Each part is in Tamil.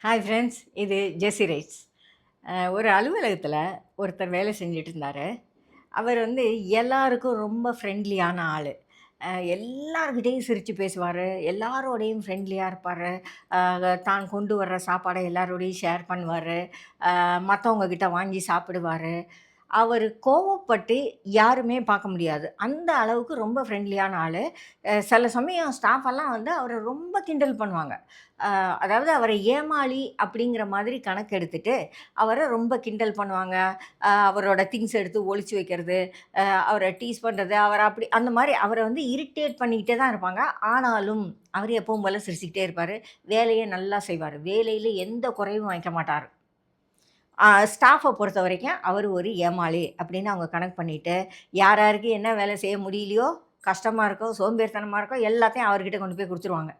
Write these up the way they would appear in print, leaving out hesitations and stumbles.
Hi friends. இது ஜெஸி ரைட்ஸ். ஒரு அலுவலகத்தில ஒருத்தர் வேலை செஞ்சுட்டு இருந்தாரு. அவர் வந்து எல்லாருக்கும் ரொம்ப ஃப்ரெண்ட்லியான ஆளு. எல்லார்கிட்டயும் சிரிச்சு பேசுவாரு. எல்லாரோடையும் ஃப்ரெண்ட்லியா இருப்பாரு. தான் கொண்டு வர்ற சாப்பாட எல்லாரோடையும் ஷேர் பண்ணுவாரு. மத்தவங்க கிட்ட வாங்கி சாப்பிடுவாரு. அவரு கோவப்பட்டு யாருமே பார்க்க முடியாது. அந்த அளவுக்கு ரொம்ப ஃப்ரெண்ட்லியான ஆளு. சில சமயம் ஸ்டாஃப் எல்லாம் வந்து அவர ரொம்ப கிண்டல் பண்ணுவாங்க. அ அதாவது அவர ஏமாளி அப்படிங்கிற மாதிரி கணக்கெடுத்துட்டு, அவர ரொம்ப கிண்டல் பண்ணுவாங்க. அவரோட திங்ஸ் எடுத்து ஒளிச்சு வைக்கிறது, அவர டீஸ் பண்றது, அவர அப்படி அந்த மாரி அவர வந்து இரிட்டேட் பண்ணிக்கிட்டே தான் இருப்பாங்க. ஆனாலும், அவரு எப்பவும் போல சிரிச்சுக்கிட்டே இருப்பாரு. வேலைய நல்லா செய்வாரு. வேலையில எந்த குறைவும் வைக்க மாட்டாரு. ஸ்டாஃப பொறுத்தவரைக்கும் அவரு ஒரு ஏமாளி அப்படின்னு அவங்க கணக்கு பண்ணிட்டு, யார் யாருக்கு என்ன வேலை செய்ய முடியலையோ, கஷ்டமா இருக்கோ, சோம்பேறித்தனமா இருக்கோ எல்லாத்தையும் அவர்கிட்ட கொண்டு போய் குடுத்துருவாங்க.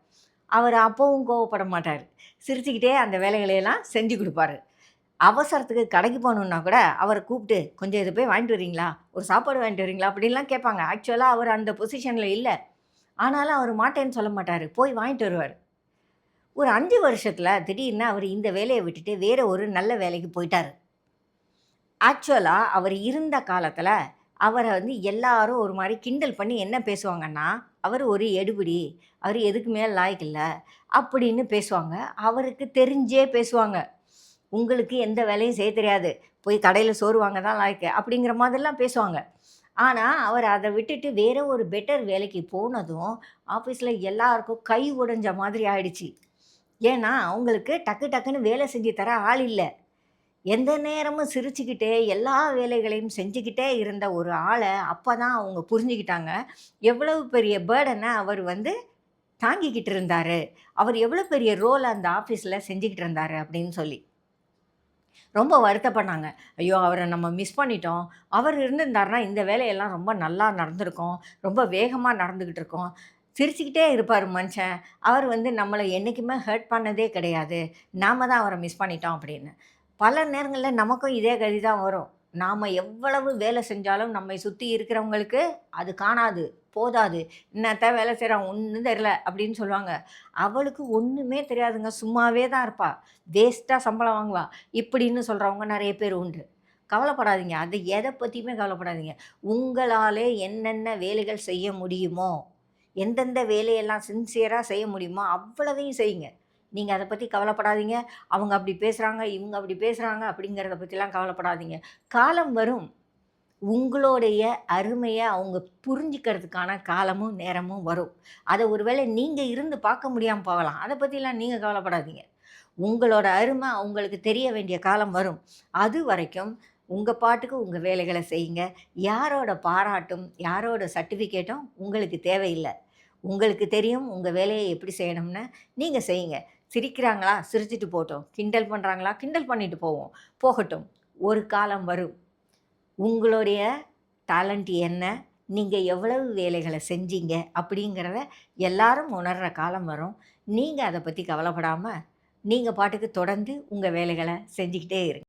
அவரு அப்பவும் கோவப்பட மாட்டாரு. சிரிச்சுக்கிட்டே அந்த வேலைகளையெல்லாம் செஞ்சு குடுப்பாரு. அவசரத்துக்கு கடைக்கு போணும்னா கூட அவர கூப்ட்டு, "கொஞ்சம் இத போய் வாங்கிட்டு வரீங்களா? ஒரு சாப்பாடு வாங்கிட்டு வரீங்களா?" அப்படின்லாம் கேட்பாங்க. ஆக்சுவலா அவரு அந்த பொசிஷன்ல இல்ல. ஆனாலும் அவரு மாட்டேன்னு சொல்ல மாட்டாரு. போய் வாங்கிட்டு வருவாரு. ஒரு 5 வருஷத்துல திடீர்னு அவரு இந்த வேலைய விட்டுட்டு வேற ஒரு நல்ல வேலைக்கு போயிட்டாரு. ஆக்சுவலா அவர் இருந்த காலத்துல, அவர வந்து எல்லாரும் ஒரு மாரி கிண்டல் பண்ணி என்ன பேசுவாங்கன்னா, "அவரு ஒரு எடுபிடி. அவரு எதுக்கு மேல லாயக்கு இல்ல." அப்படின்னு பேசுவாங்க. அவருக்கு தெரிஞ்சே பேசுவாங்க. "உங்களுக்கு எந்த வேலையும் செய்ய தெரியாது. போய் கடையில சோறு வாங்க தான் லாயக்கு." அப்படிங்கிற மாதிரிலாம் பேசுவாங்க. ஆனா, அவர் அத விட்டுட்டு வேற ஒரு பெட்டர் வேலைக்கு போனதும், ஆஃபீஸ்ல எல்லாருக்கும் கை உடைஞ்ச மாதிரி ஆயிடுச்சு. ஏன்னா, அவங்களுக்கு டக்கு டக்குன்னு வேலை செஞ்சு தர ஆள் இல்ல. எந்த நேரமும் சிரிச்சுக்கிட்டே, எல்லா வேலைகளையும் செஞ்சுக்கிட்டே இருந்த ஒரு ஆள, அப்பதான் அவங்க புரிஞ்சுக்கிட்டாங்க. எவ்வளவு பெரிய பர்டன அவர் வந்து தாங்கிக்கிட்டு இருந்தாரு. அவர் எவ்வளோ பெரிய ரோல் அந்த ஆஃபீஸ்ல செஞ்சுகிட்டு இருந்தாரு அப்படின்னு சொல்லி. ரொம்ப வருத்தப்பட்டாங்க. ஐயோ! அவர நம்ம மிஸ் பண்ணிட்டோம். அவர் இருந்திருந்தாருன்னா, இந்த வேலையெல்லாம் ரொம்ப நல்லா நடந்திருக்கும். ரொம்ப வேகமா நடந்துகிட்டு இருக்கும். சிரிச்சுக்கிட்டே இருப்பாரு மனுஷன். அவர் வந்து நம்மள என்னைக்குமே ஹர்ட் பண்ணதே கிடையாது. நாம தான் அவர மிஸ் பண்ணிட்டோம் அப்படின்னு. பல நேரங்கள்ல நமக்கும் இதே கதி தான் வரும். நாம எவ்வளவு வேலை செஞ்சாலும் நம்மை சுத்தி இருக்கிறவங்களுக்கு அது காணாது, போதாது. "என்னத்த வேலை செய்றான் ஒண்ணும் தெரியல" அப்படின்னு சொல்லுவாங்க. அவளுக்கு ஒண்ணுமே தெரியாதுங்க. சும்மாவே தான் இருப்பா. வேஸ்ட்டா சம்பளம் வாங்குவா. இப்படின்னு சொல்றவங்க நெறைய பேர் உண்டு. கவலைப்படாதீங்க. அது எத பத்தியுமே கவலைப்படாதீங்க. உங்களாலே என்னென்ன வேலைகள் செய்ய முடியுமோ, எந்தெந்த வேலையெல்லாம் சின்சியரா செய்ய முடியுமோ, அவ்வளவையும் செய்யுங்க. நீங்க அத பத்தி கவலைப்படாதீங்க. அவங்க அப்படி பேசுறாங்க, இவங்க அப்படி பேசுறாங்க அப்படிங்கிறத பத்திலாம் கவலைப்படாதீங்க. காலம் வரும். உங்களுடைய அருமைய அவங்க புரிஞ்சுக்கிறதுக்கான காலமும், நேரமும் வரும். அத ஒருவேளை நீங்க இருந்து பார்க்க முடியாம போகலாம். அத பத்திலாம் நீங்க கவலைப்படாதீங்க. உங்களோட அரும அவங்களுக்கு தெரிய வேண்டிய காலம் வரும். அதுவரைக்கும் உங்க பாட்டுக்கு உங்க வேலைகள செய்யுங்க. யாரோட பாராட்டும், யாரோட சர்டிஃபிகேட்டும் உங்களுக்கு தேவையில்ல. உங்களுக்கு தெரியும் உங்க வேலைய எப்படி செய்யணும்னு. நீங்க செய்யுங்க. சிரிக்கிறாங்களா? சிரிச்சுட்டு போட்டும். கிண்டல் பண்றாங்களா? கிண்டல் பண்ணிட்டு போகட்டும். ஒரு காலம் வரும். உங்களுடைய டேலண்ட் என்ன? நீங்க எவ்வளவு வேலைகள செஞ்சீங்க? அப்படிங்கிறத எல்லாரும் உணர்ற காலம் வரும். நீங்க அத பத்தி கவலைப்படாம, நீங்க பாட்டுக்கு தொடர்ந்து உங்க வேலைகள செஞ்சுக்கிட்டே இருங்க.